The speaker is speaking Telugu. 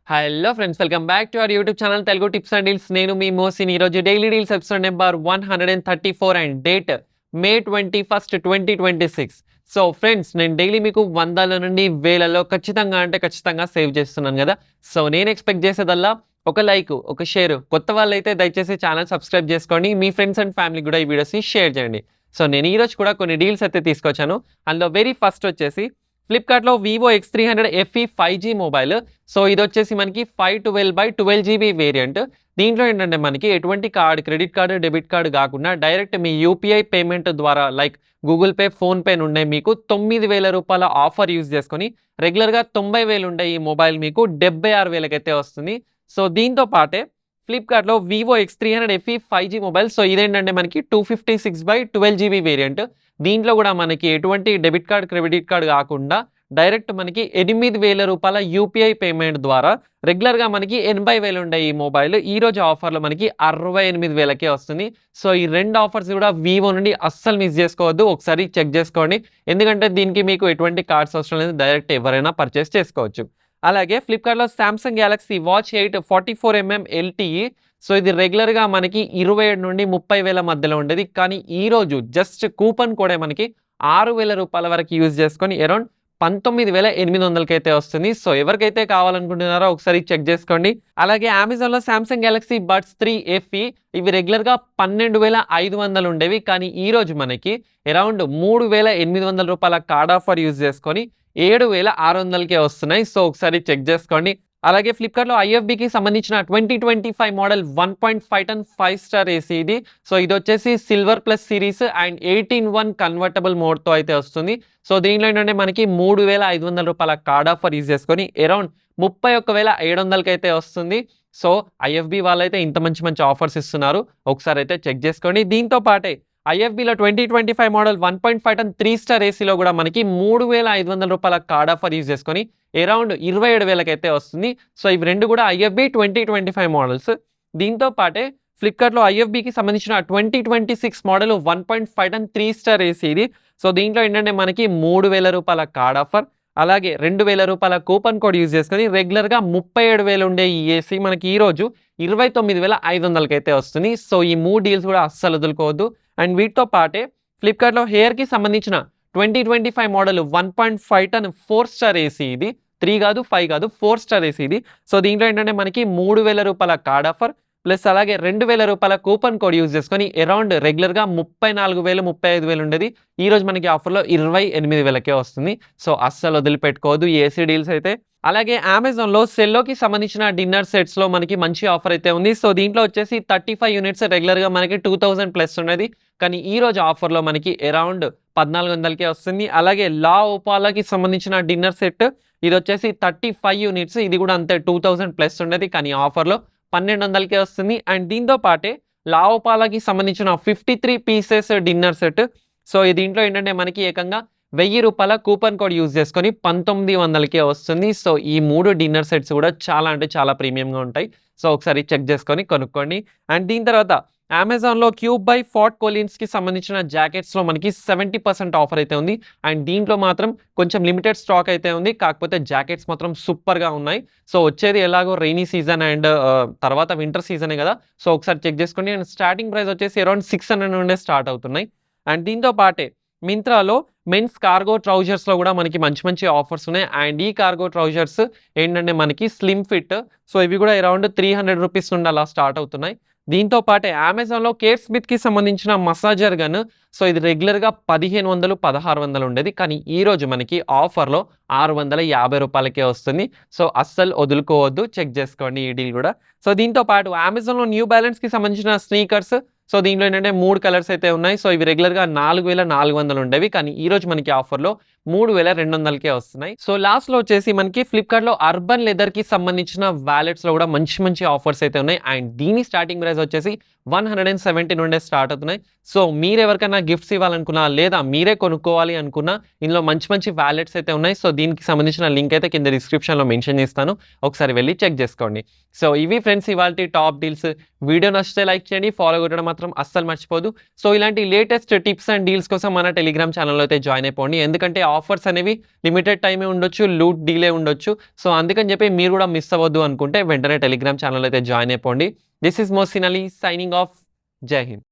Hello friends, welcome back to our YouTube channel Telugu tips and deals. నేను మీ మోసిన్. ఈరోజు daily deals episode number 134 and date May 21, 2026. So friends, నేను డైలీ మీకు వందల నుండి వేలలో ఖచ్చితంగా సేవ్ చేస్తున్నాను కదా. సో నేను ఎక్స్పెక్ట్ చేసేదల్లా ఒక లైక్, ఒక షేర్. కొత్త వాళ్ళైతే దయచేసి ఛానల్ సబ్స్క్రైబ్ చేసుకోండి. మీ ఫ్రెండ్స్ అండ్ ఫ్యామిలీ కూడా ఈ వీడియోస్ని షేర్ చేయండి. సో నేను ఈరోజు కూడా కొన్ని డీల్స్ అయితే తీసుకొచ్చాను. అందులో వెరీ ఫస్ట్ వచ్చేసి ఫ్లిప్కార్ట్లో Vivo X300 FE 5G mobile. So ఇది వచ్చేసి మనకి 512/12 GB వేరియంట్. దీంట్లో ఏంటంటే మనకి ఎటువంటి card, credit card, debit card కాకుండా డైరెక్ట్ మీ యూపీఐ పేమెంట్ ద్వారా లైక్ గూగుల్ పే, ఫోన్పే నుండే మీకు 9,000 రూపాయల ఆఫర్ యూజ్ చేసుకొని రెగ్యులర్గా 90,000 ఉండే ఈ మొబైల్ మీకు 76,000కి అయితే వస్తుంది. సో దీంతో పాటే ఫ్లిప్కార్ట్లో Vivo X300 FE 5G mobile. So ఇదేంటంటే మనకి 256/12 GB వేరియంట్. దీంట్లో కూడా మనకి ఎటువంటి డెబిట్ కార్డ్, క్రెడిట్ కార్డ్ కాకుండా డైరెక్ట్ మనకి 8,000 రూపాయల యూపీఐ పేమెంట్ ద్వారా రెగ్యులర్గా మనకి 80,000 ఉండే ఈ మొబైల్ ఈరోజు ఆఫర్లో మనకి 68,000కే వస్తుంది. సో ఈ రెండు ఆఫర్స్ కూడా వివో నుండి అస్సలు మిస్ చేసుకోవద్దు. ఒకసారి చెక్ చేసుకోండి, ఎందుకంటే దీనికి మీకు ఎటువంటి కార్డ్స్ అవసరం లేదు. డైరెక్ట్ ఎవరైనా పర్చేస్ చేసుకోవచ్చు. అలాగే ఫ్లిప్కార్ట్లో Samsung Galaxy watch 8 44mm LTE. So ఇది రెగ్యులర్గా మనకి 27 నుండి 30,000 మధ్యలో ఉండేది. కానీ ఈరోజు జస్ట్ కూపన్ కూడా మనకి 6,000 రూపాయల వరకు యూజ్ చేసుకొని అరౌండ్ 19,800కి అయితే వస్తుంది. సో ఎవరికైతే కావాలనుకుంటున్నారో ఒకసారి చెక్ చేసుకోండి. అలాగే అమెజాన్లో సామ్సంగ్ గ్యాలక్సీ బడ్స్ 3 FE ఇవి రెగ్యులర్గా 12,500 ఉండేవి. కానీ ఈరోజు మనకి అరౌండ్ 3,800 రూపాయల కార్డ్ ఆఫర్ యూజ్ చేసుకొని 7,600కే వస్తున్నాయి. సో ఒకసారి చెక్ చేసుకోండి. అలాగే ఫ్లిప్కార్ట్లో ఐఎఫ్బికి సంబంధించిన 2025 మోడల్ 1.5 టన్ 5 స్టార్ ఏసీ ఇది. సో ఇది వచ్చేసి silver plus series and 18:1 convertible మోడ్తో అయితే వస్తుంది. సో దీంట్లో ఏంటంటే మనకి 3,500 రూపాయల కార్డ్ ఆఫర్ యూజ్ చేసుకొని అరౌండ్ 31,700కి అయితే వస్తుంది. సో ఐఎఫ్బి వాళ్ళైతే ఇంత మంచి ఆఫర్స్ ఇస్తున్నారు, ఒకసారి అయితే చెక్ చేసుకోండి. దీంతో పాటే ఐఎఫ్బిలో 2025 మోడల్ 1.5 టన్ 3 స్టార్ ఏసీలో కూడా మనకి 3,500 రూపాయల కార్డ్ ఆఫర్ యూజ్ చేసుకొని అరౌండ్ 27,000కి అయితే వస్తుంది. సో ఇవి రెండు కూడా ఐఎఫ్బి 2025 మోడల్స్. దీంతో పాటే ఫ్లిప్కార్ట్లో ఐఎఫ్బికి సంబంధించిన 2026 మోడల్ 1.5 టన్ 3 స్టార్ ఏసీ ఇది. సో దీంట్లో ఏంటంటే మనకి 3,000 రూపాయల కార్డ్ ఆఫర్, అలాగే 2,000 రూపాయల కూపన్ కోడ్ యూజ్ చేసుకొని రెగ్యులర్గా 37,000 ఉండే ఈ ఏసీ మనకి ఈరోజు 29,500కి అయితే వస్తుంది. సో ఈ 3 డీల్స్ కూడా అస్సలు వదులుకోవద్దు. అండ్ వీటితో పాటే ఫ్లిప్కార్ట్లో హెయిర్కి సంబంధించిన 2025 మోడల్ 1.5 టన్ 4 స్టార్ ఏసీ ఇది. 3 కాదు, 5 కాదు, 4 స్టార్ ఏసీ ఇది. సో దీంట్లో ఏంటంటే మనకి 3,000 రూపాయల కార్డ్ ఆఫర్ ప్లస్ అలాగే 2,000 రూపాయల కూపన్ కోడ్ యూజ్ చేసుకొని అరౌండ్ రెగ్యులర్గా 34,000, 35,000 ఉండేది ఈరోజు మనకి ఆఫర్లో 28,000కే వస్తుంది. సో అస్సలు వదిలిపెట్టుకోవద్దు ఈ ఏసీ డీల్స్ అయితే. అలాగే అమెజాన్లో సెల్లోకి సంబంధించిన డిన్నర్ సెట్స్లో మనకి మంచి ఆఫర్ అయితే ఉంది. సో దీంట్లో వచ్చేసి 35 యూనిట్స్ రెగ్యులర్గా మనకి 2,000 ప్లస్ ఉన్నది. కానీ ఈరోజు ఆఫర్లో మనకి అరౌండ్ 1,400కే వస్తుంది. అలాగే లా ఓపాలాకి సంబంధించిన డిన్నర్ సెట్ ఇది వచ్చేసి 35 యూనిట్స్, ఇది కూడా అంతే 2,000 ప్లస్ ఉండేది. కానీ ఆఫర్లో 1,200కే వస్తుంది. అండ్ దీంతో పాటే లా ఓపాలాకి సంబంధించిన 53 పీసెస్ డిన్నర్ సెట్. సో దీంట్లో ఏంటంటే మనకి ఏకంగా 1,000 రూపాయల కూపన్ కోడ్ యూజ్ చేసుకొని 1900కే వస్తుంది. సో ఈ 3 డిన్నర్ సెట్స్ కూడా చాలా అంటే చాలా ప్రీమియంగా ఉంటాయి. సో ఒకసారి చెక్ చేసుకొని కొనుక్కోండి. అండ్ దీని తర్వాత అమెజాన్లో క్యూబ్ బై ఫార్ట్ కోలిన్స్కి సంబంధించిన జాకెట్స్లో మనకి 70% ఆఫర్ అయితే ఉంది. అండ్ దీంట్లో మాత్రం కొంచెం లిమిటెడ్ స్టాక్ అయితే ఉంది, కాకపోతే జాకెట్స్ మాత్రం సూపర్గా ఉన్నాయి. సో వచ్చేది ఎలాగో రైనీ సీజన్ అండ్ తర్వాత వింటర్ సీజనే కదా. సో ఒకసారి చెక్ చేసుకోండి. అండ్ స్టార్టింగ్ ప్రైస్ వచ్చేసి అరౌండ్ 600 నుండే స్టార్ట్ అవుతున్నాయి. అండ్ దీంతో పాటే మింత్రాలో మెన్స్ కార్గో ట్రౌజర్స్లో కూడా మనకి మంచి ఆఫర్స్ ఉన్నాయి. అండ్ ఈ కార్గో ట్రౌజర్స్ ఏంటంటే మనకి స్లిమ్ ఫిట్. సో ఇవి కూడా అరౌండ్ 300 రూపీస్ నుండి అలా స్టార్ట్ అవుతున్నాయి. దీంతో పాటే అమెజాన్లో కేట్ స్మిత్కి సంబంధించిన మసాజర్ గన్. సో ఇది రెగ్యులర్గా 1,500, 1,600 ఉండేది. కానీ ఈరోజు మనకి ఆఫర్లో 650 రూపాయలకే వస్తుంది. సో అస్సలు వదులుకోవద్దు, చెక్ చేసుకోండి ఈ డీల్ కూడా. సో దీంతో పాటు అమెజాన్లో న్యూ బ్యాలెన్స్కి సంబంధించిన స్నీకర్స్. సో దీంట్లో ఏంటంటే 3 కలర్స్ అయితే ఉన్నాయి. సో ఇవి రెగ్యులర్గా 4,400 ఉండేవి. కానీ ఈరోజు మనకి ఆఫర్లో 3,200కే వస్తున్నాయి. సో లాస్ట్లో వచ్చేసి మనకి ఫ్లిప్కార్ట్లో అర్బన్ లెదర్కి సంబంధించిన వ్యాలెట్స్లో కూడా మంచి ఆఫర్స్ అయితే ఉన్నాయి. అండ్ దీని స్టార్టింగ్ ప్రైస్ వచ్చేసి 170 నుండే స్టార్ట్ అవుతున్నాయి. సో మీరు ఎవరికైనా గిఫ్ట్స్ ఇవ్వాలనుకున్నా లేదా మీరే కొనుక్కోవాలి అనుకున్నా ఇందులో మంచి వ్యాలెట్స్ అయితే ఉన్నాయి. సో దీనికి సంబంధించిన లింక్ అయితే కింద డిస్క్రిప్షన్లో మెన్షన్ చేస్తాను, ఒకసారి వెళ్ళి చెక్ చేసుకోండి. సో ఇవి ఫ్రెండ్స్ ఇవాల్టి టాప్ డీల్స్. వీడియో నచ్చితే లైక్ చేయండి, ఫాలో కొట్టడం మాత్రం అస్సలు మర్చిపోదు. సో ఇలాంటి లేటెస్ట్ టిప్స్ అండ్ డీల్స్ కోసం మన టెలిగ్రామ్ ఛానల్లో అయితే జాయిన్ అయిపోండి, ఎందుకంటే ఆఫర్స్ అనేవి లిమిటెడ్ టైమే ఉండొచ్చు, లూట్ డీలే ఉండొచ్చు. సో అందుకని చెప్పి మీరు కూడా మిస్ అవ్వద్దు అనుకుంటే వెంటనే టెలిగ్రామ్ ఛానల్ అయితే జాయిన్ అయిపోండి. This is Mohsin Ali signing off. జై హింద్.